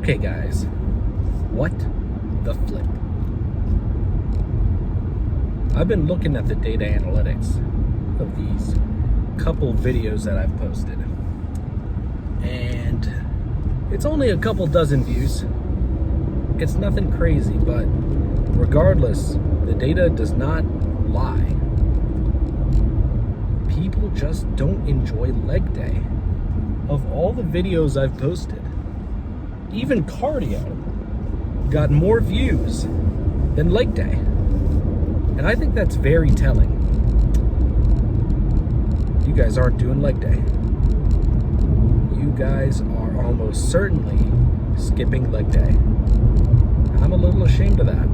Okay guys, what the flip? I've been looking at the data analytics of these couple videos that I've posted, and it's only a couple dozen views. It's nothing crazy, but regardless, the data does not lie. People just don't enjoy leg day. Of all the videos I've posted, even cardio got more views than leg day. And I think that's very telling. You guys aren't doing leg day. You guys are almost certainly skipping leg day. I'm a little ashamed of that.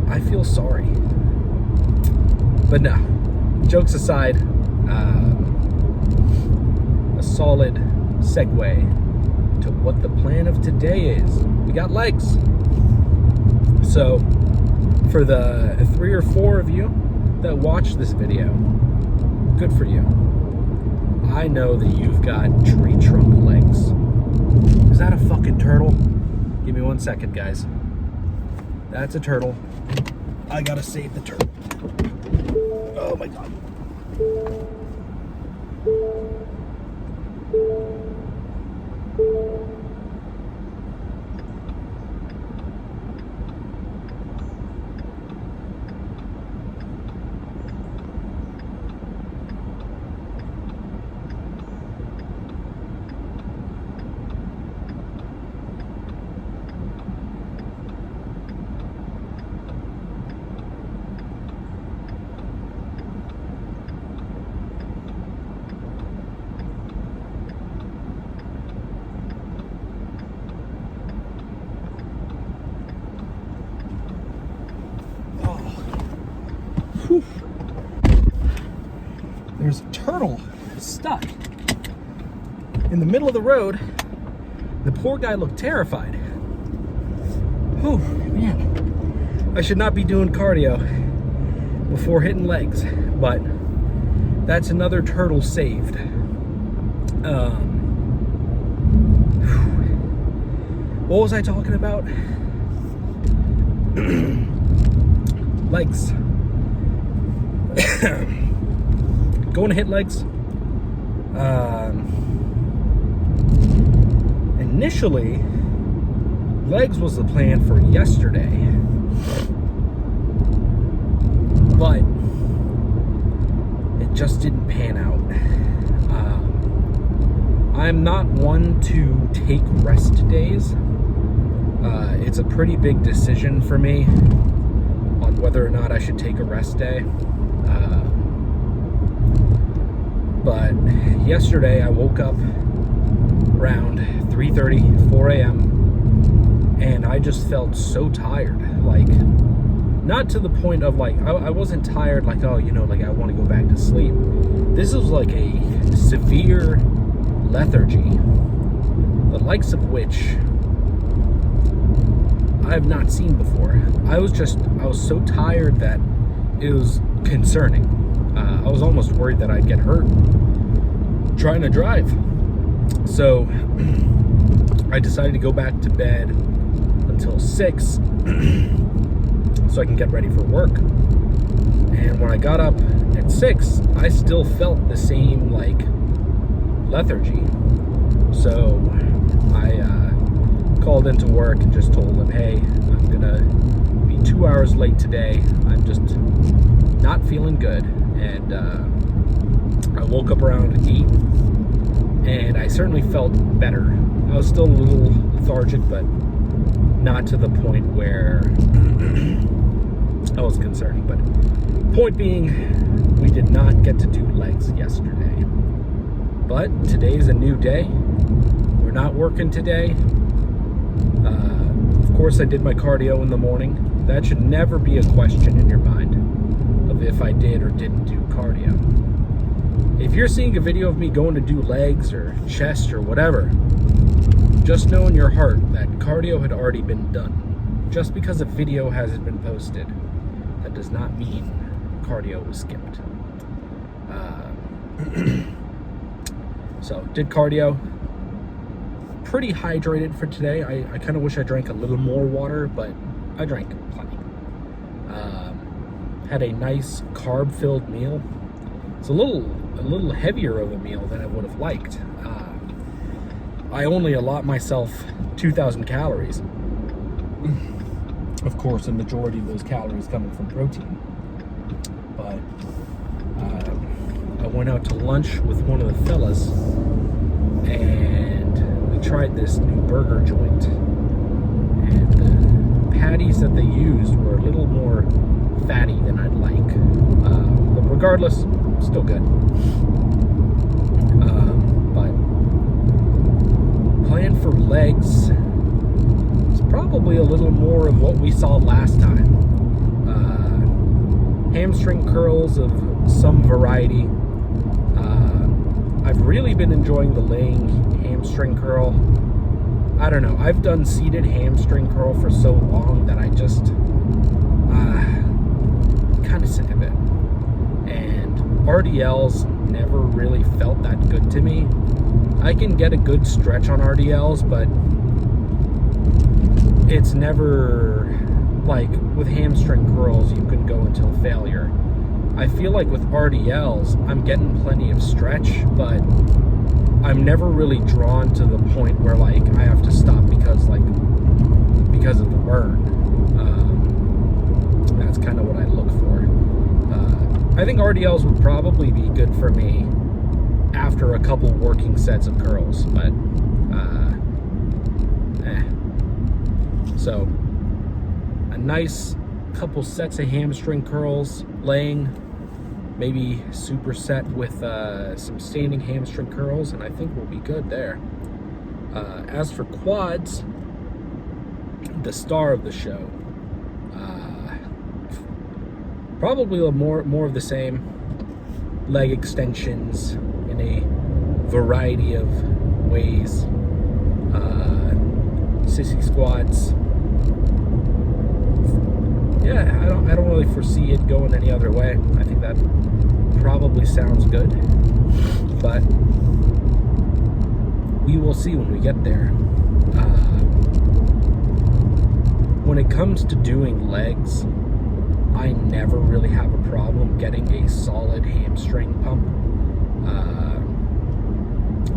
I feel sorry. But no, jokes aside, a solid segue to what the plan of today is. We got legs. So for the 3 or 4 of you that watch this video, good for you. I know that you've got tree trunk legs. Is that a fucking turtle? Give me 1 second, guys. That's a turtle. I gotta save the turtle. Oh my god. There's a turtle stuck in the middle of the road. The poor guy looked terrified. Oh, man. I should not be doing cardio before hitting legs, but that's another turtle saved. What was I talking about? Legs. Going to hit legs. Initially, legs was the plan for yesterday, but it just didn't pan out. I'm not one to take rest days. It's a pretty big decision for me on whether or not I should take a rest day. But yesterday I woke up around 3:30, 4 a.m. and I just felt so tired. Like, not to the point of like, I wasn't tired like, oh, you know, like I want to go back to sleep. This was like a severe lethargy, the likes of which I have not seen before. I was so tired that it was concerning. I was almost worried that I'd get hurt trying to drive. So I decided to go back to bed until 6 so I can get ready for work. And when I got up at 6, I still felt the same like lethargy. So I called into work and just told them, hey, I'm gonna be 2 hours late today. I'm just not feeling good. And I woke up around 8, and I certainly felt better. I was still a little lethargic, but not to the point where I was concerned. But point being, we did not get to do legs yesterday. But today's a new day. We're not working today. Of course, I did my cardio in the morning. That should never be a question in your mind of if I did or didn't do cardio. If you're seeing a video of me going to do legs or chest or whatever, just know in your heart that cardio had already been done. Just because a video hasn't been posted, that does not mean cardio was skipped. So, did cardio. pretty hydrated for today. I kind of wish I drank a little more water, but I drank plenty. Had a nice carb-filled meal. It's a little heavier of a meal than I would have liked. I only allot myself 2,000 calories. Of course, a majority of those calories coming from protein. But I went out to lunch with one of the fellas, and we tried this new burger joint. And the patties that they used were a little more fatty than I'd like. But regardless, still good. But plan for legs is probably a little more of what we saw last time. Hamstring curls of some variety. I've really been enjoying the laying hamstring curl. I don't know. I've done seated hamstring curl for so long that I just kind of sick of it. And RDLs never really felt that good to me. I can get a good stretch on RDLs, but it's never like with hamstring curls you can go until failure. I feel like with RDLs I'm getting plenty of stretch, but I'm never really drawn to the point where like I have to stop because of the burn. That's kind of what I look for. I think RDLs would probably be good for me after a couple working sets of curls, but So a nice couple sets of hamstring curls laying, maybe superset with some standing hamstring curls, and I think we'll be good there. As for quads, the star of the show, probably a more of the same. Leg extensions in a variety of ways. Sissy squats. Yeah, I don't really foresee it going any other way. I think that probably sounds good, but we will see when we get there. When it comes to doing legs, I never really have a problem getting a solid hamstring pump.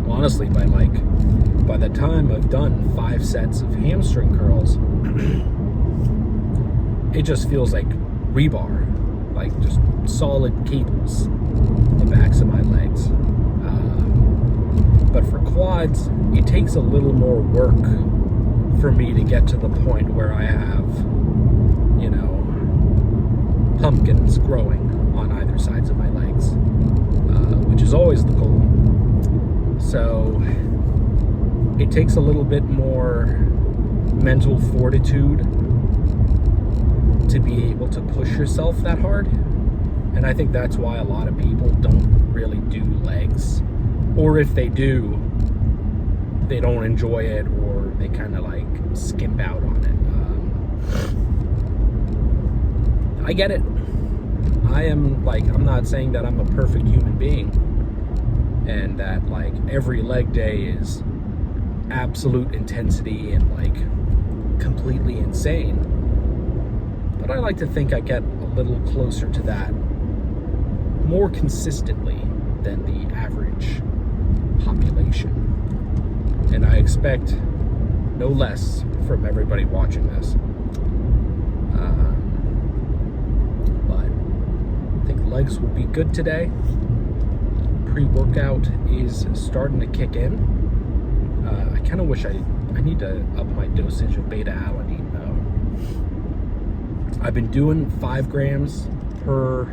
Honestly, by the time I've done 5 sets of hamstring curls, it just feels like rebar, like just solid cables in the backs of my legs. But for quads, it takes a little more work for me to get to the point where I have, pumpkins growing on either sides of my legs, which is always the goal. So it takes a little bit more mental fortitude to be able to push yourself that hard. And I think that's why a lot of people don't really do legs. Or if they do, they don't enjoy it, or they kind of like skimp out on it. I get it. I'm not saying that I'm a perfect human being and that like every leg day is absolute intensity and like completely insane. But I like to think I get a little closer to that more consistently than the average population. And I expect no less from everybody watching this. But I think legs will be good today. Pre-workout is starting to kick in. I kind of wish I need to up my dosage of beta-alanine though. I've been doing 5 grams per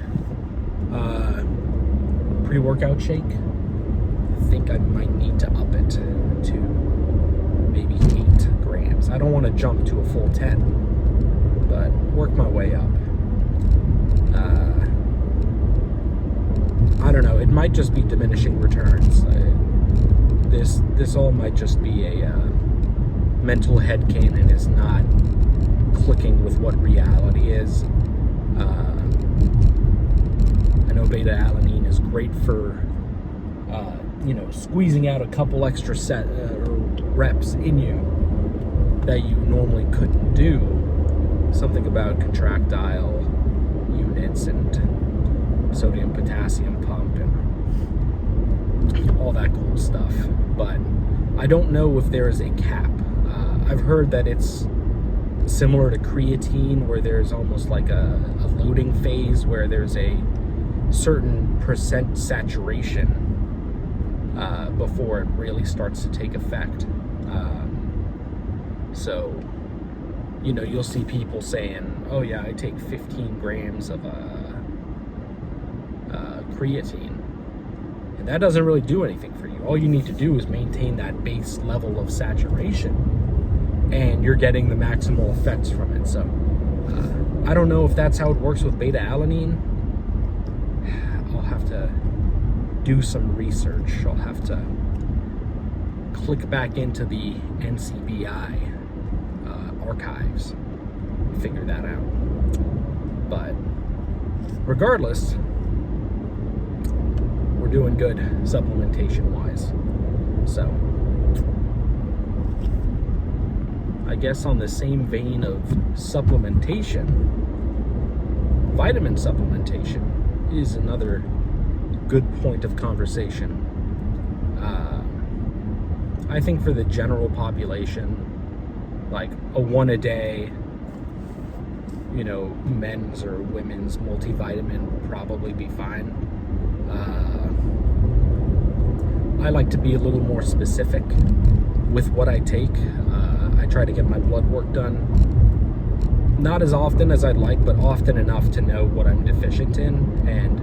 pre-workout shake. I think I might need to up it to maybe 8 grams. I don't want to jump to a full 10, but work my way up. I don't know. It might just be diminishing returns. This all might just be a mental headcanon. Is not clicking with what reality is. I know beta-alanine is great for squeezing out a couple extra reps in you that you normally couldn't do. Something about contractile units and sodium potassium pump and all that cool stuff. But I don't know if there is a cap. I've heard that it's similar to creatine, where there's almost like a loading phase where there's a certain percent saturation before it really starts to take effect. So, you'll see people saying, oh yeah, I take 15 grams of creatine. And that doesn't really do anything for you. All you need to do is maintain that base level of saturation, and you're getting the maximal effects from it. So, I don't know if that's how it works with beta-alanine. I'll have to do some research. I'll have to click back into the NCBI archives and figure that out. But regardless, we're doing good supplementation-wise. So, I guess on the same vein of supplementation, vitamin supplementation is another good point of conversation. I think for the general population, like a one a day, men's or women's multivitamin will probably be fine. I like to be a little more specific with what I take. I try to get my blood work done. Not as often as I'd like, but often enough to know what I'm deficient in and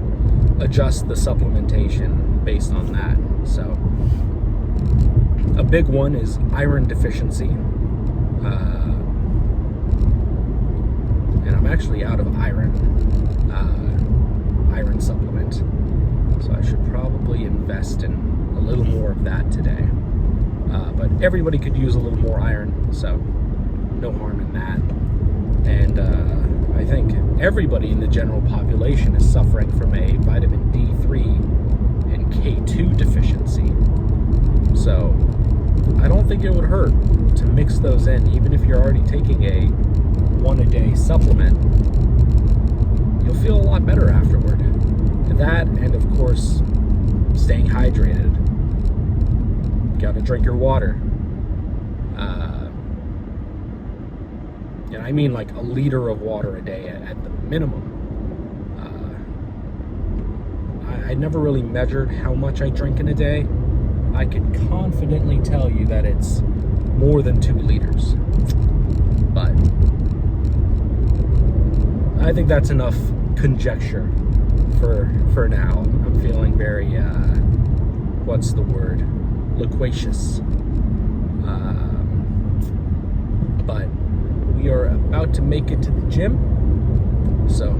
adjust the supplementation based on that. So, a big one is iron deficiency. And I'm actually out of iron supplement. So I should probably invest in a little more of that today. But everybody could use a little more iron, so no harm in that. And I think everybody in the general population is suffering from a vitamin D3 and K2 deficiency. So I don't think it would hurt to mix those in, even if you're already taking a one-a-day supplement. You'll feel a lot better afterward. That, and of course, staying hydrated. Gotta drink your water. And I mean like a liter of water a day at the minimum. I never really measured how much I drink in a day. I can confidently tell you that it's more than 2 liters. But I think that's enough conjecture for now. I'm feeling very, what's the word? Loquacious. But we are about to make it to the gym. So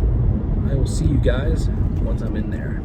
I will see you guys once I'm in there.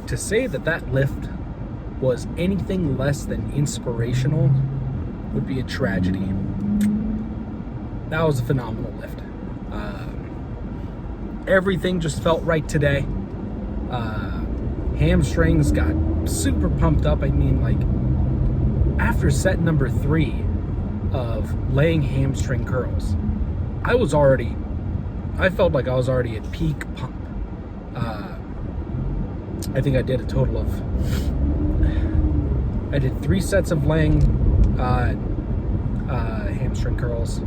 To say that that lift was anything less than inspirational would be a tragedy. That was a phenomenal lift. Everything just felt right today. Hamstrings got super pumped up. I mean, like, after set number 3 of laying hamstring curls, I felt like I was already at peak pump. I think I did a total of, I did 3 sets of laying hamstring curls,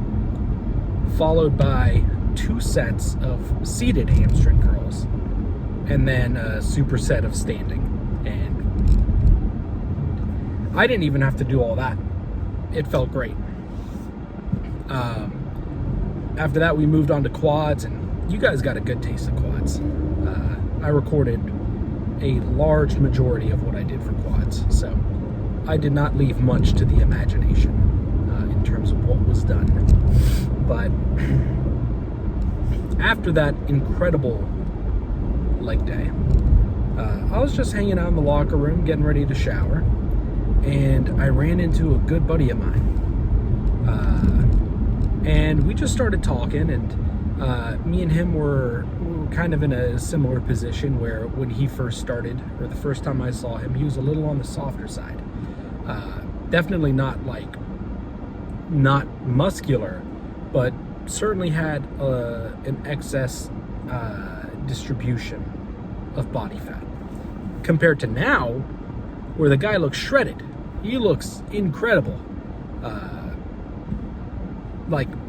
followed by 2 sets of seated hamstring curls, and then a superset of standing. And I didn't even have to do all that. It felt great. After that, we moved on to quads, and you guys got a good taste of quads. I recorded a large majority of what I did for quads, so I did not leave much to the imagination in terms of what was done. But after that incredible leg day, I was just hanging out in the locker room, getting ready to shower, and I ran into a good buddy of mine. And we just started talking, and me and him were kind of in a similar position where when he first started, or the first time I saw him, he was a little on the softer side. Definitely not muscular, but certainly had an excess distribution of body fat. Compared to now, where the guy looks shredded. He looks incredible.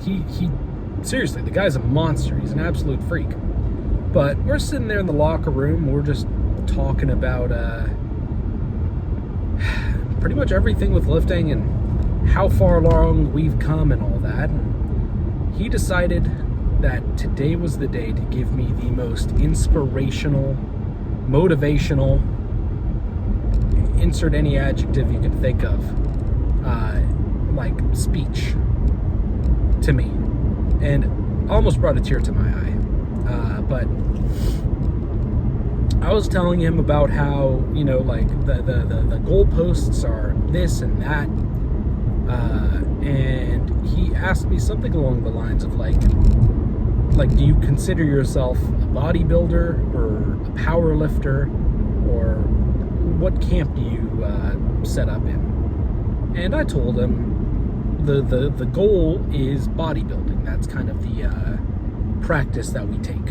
He seriously, the guy's a monster. He's an absolute freak. But we're sitting there in the locker room. We're just talking about pretty much everything with lifting and how far along we've come and all that. And he decided that today was the day to give me the most inspirational, motivational, insert any adjective you can think of, speech to me. And almost brought a tear to my eye. But I was telling him about how, the goalposts are this and that. And he asked me something along the lines of do you consider yourself a bodybuilder or a power lifter, or what camp do you set up in? And I told him the goal is bodybuilding. That's kind of the practice that we take,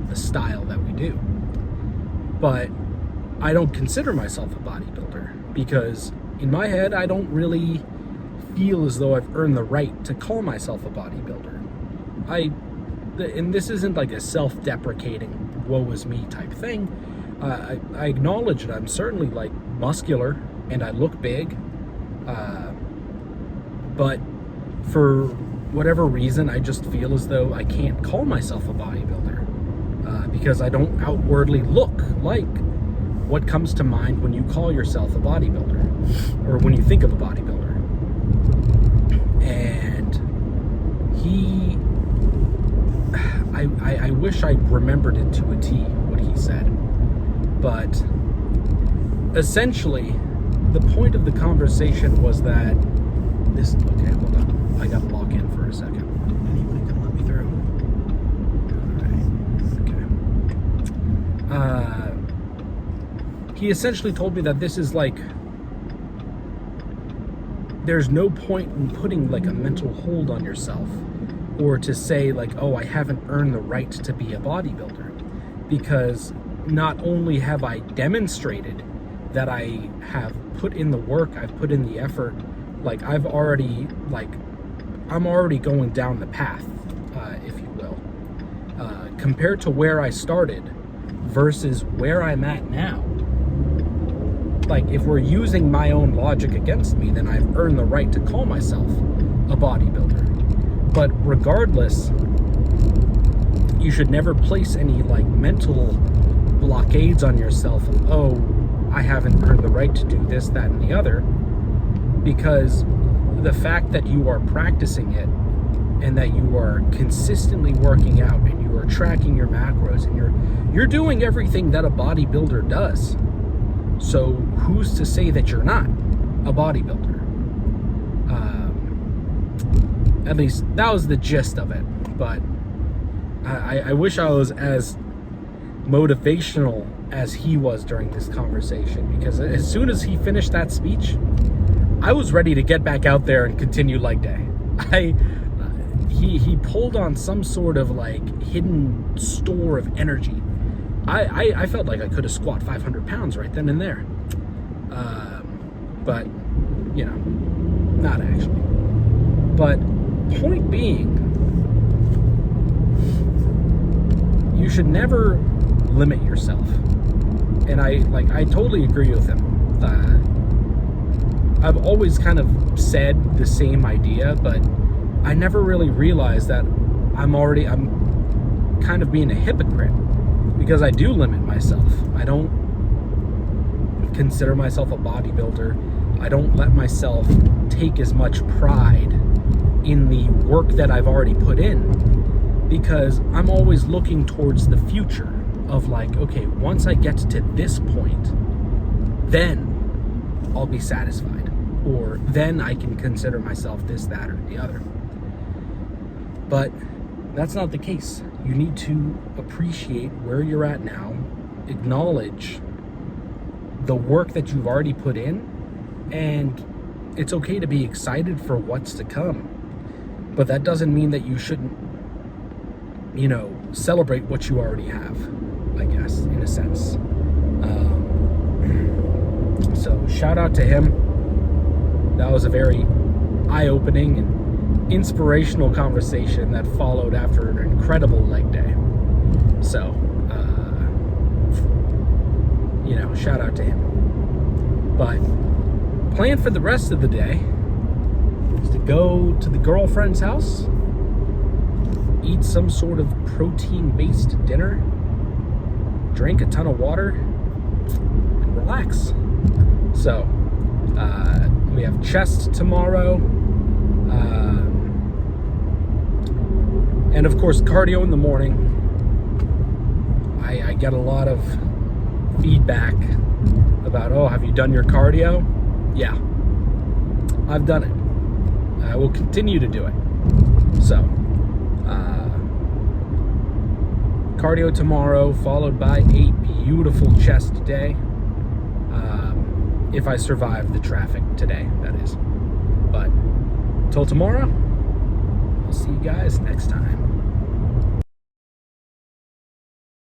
the style that we do. But I don't consider myself a bodybuilder because in my head I don't really feel as though I've earned the right to call myself a bodybuilder. And this isn't like a self-deprecating woe is me type thing. I acknowledge that I'm certainly muscular and I look big, but for whatever reason I just feel as though I can't call myself a bodybuilder because I don't outwardly look like what comes to mind when you call yourself a bodybuilder or when you think of a bodybuilder. And I wish I remembered it to a T what he said, but essentially the point of the conversation was that okay, hold on, I gotta log in for a second. Anybody can let me through. Alright, okay. He essentially told me that this is there's no point in putting a mental hold on yourself, or to say oh, I haven't earned the right to be a bodybuilder, because not only have I demonstrated that I have put in the work, I've put in the effort, I'm already going down the path, if you will, compared to where I started versus where I'm at now. If we're using my own logic against me, then I've earned the right to call myself a bodybuilder. But regardless, you should never place any mental blockades on yourself of, oh, I haven't earned the right to do this, that, and the other, because the fact that you are practicing it and that you are consistently working out and you are tracking your macros and you're doing everything that a bodybuilder does. So who's to say that you're not a bodybuilder? At least that was the gist of it. But I wish I was as motivational as he was during this conversation, because as soon as he finished that speech, I was ready to get back out there and continue leg day. He pulled on some sort of hidden store of energy. I felt like I could have squat 500 pounds right then and there. But, not actually. But point being, you should never limit yourself. And I totally agree with him. I've always kind of said the same idea, but I never really realized that I'm kind of being a hypocrite, because I do limit myself. I don't consider myself a bodybuilder. I don't let myself take as much pride in the work that I've already put in, because I'm always looking towards the future of like, okay, once I get to this point, then I'll be satisfied, or then I can consider myself this, that, or the other. But that's not the case. You need to appreciate where you're at now, acknowledge the work that you've already put in, and it's okay to be excited for what's to come. But that doesn't mean that you shouldn't, celebrate what you already have, I guess, in a sense. So shout out to him. That was a very eye-opening and inspirational conversation that followed after an incredible leg day. So, shout out to him. But plan for the rest of the day is to go to the girlfriend's house, eat some sort of protein-based dinner, drink a ton of water, and relax. So, we have chest tomorrow, and of course cardio in the morning. I get a lot of feedback about, oh, have you done your cardio? Yeah, I've done it. I will continue to do it. So, cardio tomorrow, followed by a beautiful chest day. If I survive the traffic today, that is. But till tomorrow, I'll see you guys next time.